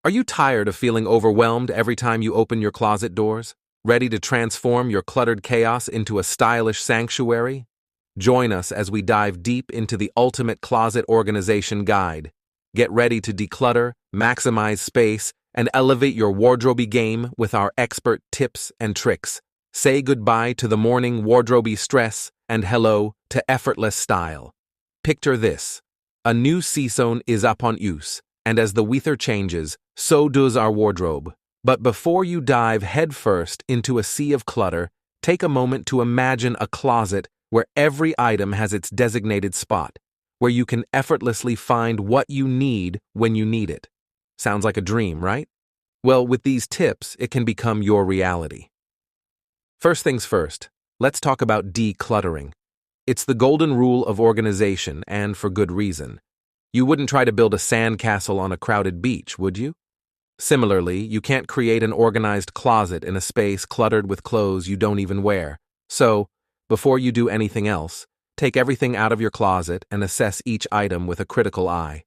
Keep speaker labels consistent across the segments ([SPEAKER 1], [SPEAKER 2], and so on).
[SPEAKER 1] Are you tired of feeling overwhelmed every time you open your closet doors? Ready to transform your cluttered chaos into a stylish sanctuary? Join us as we dive deep into the ultimate closet organization guide. Get ready to declutter, maximize space, and elevate your wardrobe game with our expert tips and tricks. Say goodbye to the morning wardrobe stress and hello to effortless style. Picture this. A new season is upon us, and as the weather changes, so does our wardrobe. But before you dive headfirst into a sea of clutter, take a moment to imagine a closet where every item has its designated spot, where you can effortlessly find what you need when you need it. Sounds like a dream, right? Well, with these tips, it can become your reality. First things first, let's talk about decluttering. It's the golden rule of organization, and for good reason. You wouldn't try to build a sandcastle on a crowded beach, would you? Similarly, you can't create an organized closet in a space cluttered with clothes you don't even wear. So, before you do anything else, take everything out of your closet and assess each item with a critical eye.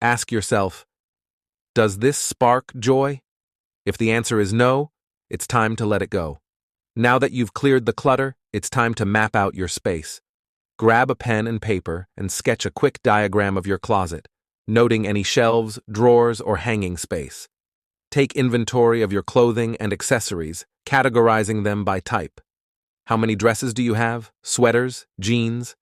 [SPEAKER 1] Ask yourself, does this spark joy? If the answer is no, it's time to let it go. Now that you've cleared the clutter, it's time to map out your space. Grab a pen and paper and sketch a quick diagram of your closet, noting any shelves, drawers, or hanging space. Take inventory of your clothing and accessories, categorizing them by type. How many dresses do you have? Sweaters? Jeans?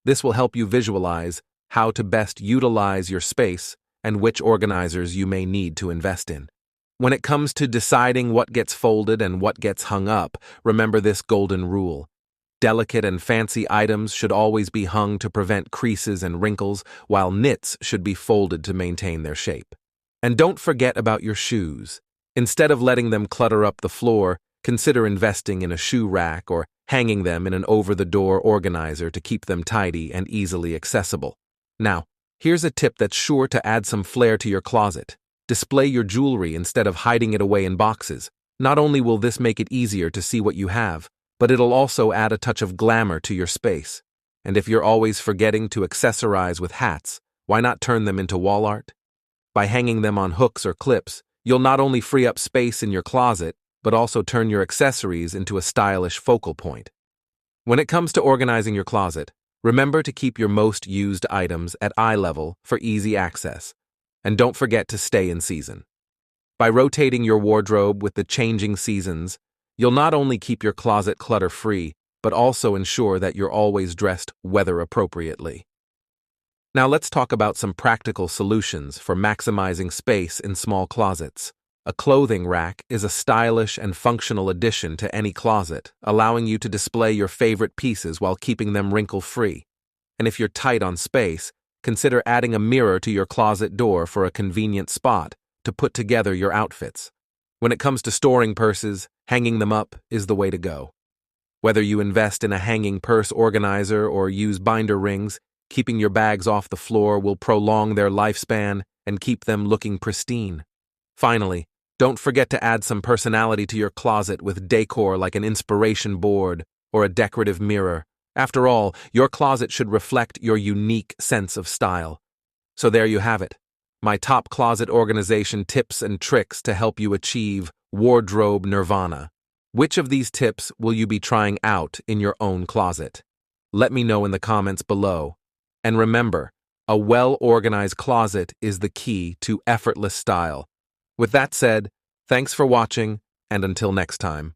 [SPEAKER 1] This will help you visualize how to best utilize your space and which organizers you may need to invest in. When it comes to deciding what gets folded and what gets hung up, remember this golden rule. Delicate and fancy items should always be hung to prevent creases and wrinkles, while knits should be folded to maintain their shape. And don't forget about your shoes. Instead of letting them clutter up the floor, consider investing in a shoe rack or hanging them in an over-the-door organizer to keep them tidy and easily accessible. Now, here's a tip that's sure to add some flair to your closet. Display your jewelry instead of hiding it away in boxes. Not only will this make it easier to see what you have, but it'll also add a touch of glamour to your space. And if you're always forgetting to accessorize with hats, why not turn them into wall art? By hanging them on hooks or clips, you'll not only free up space in your closet, but also turn your accessories into a stylish focal point. When it comes to organizing your closet, remember to keep your most used items at eye level for easy access. And don't forget to stay in season. By rotating your wardrobe with the changing seasons, you'll not only keep your closet clutter-free, but also ensure that you're always dressed weather-appropriately. Now let's talk about some practical solutions for maximizing space in small closets. A clothing rack is a stylish and functional addition to any closet, allowing you to display your favorite pieces while keeping them wrinkle-free. And if you're tight on space, consider adding a mirror to your closet door for a convenient spot to put together your outfits. When it comes to storing purses, hanging them up is the way to go. Whether you invest in a hanging purse organizer or use binder rings, keeping your bags off the floor will prolong their lifespan and keep them looking pristine. Finally, don't forget to add some personality to your closet with decor like an inspiration board or a decorative mirror. After all, your closet should reflect your unique sense of style. So there you have it, my top closet organization tips and tricks to help you achieve wardrobe nirvana. Which of these tips will you be trying out in your own closet? Let me know in the comments below. And remember, a well-organized closet is the key to effortless style. With that said, thanks for watching, and until next time.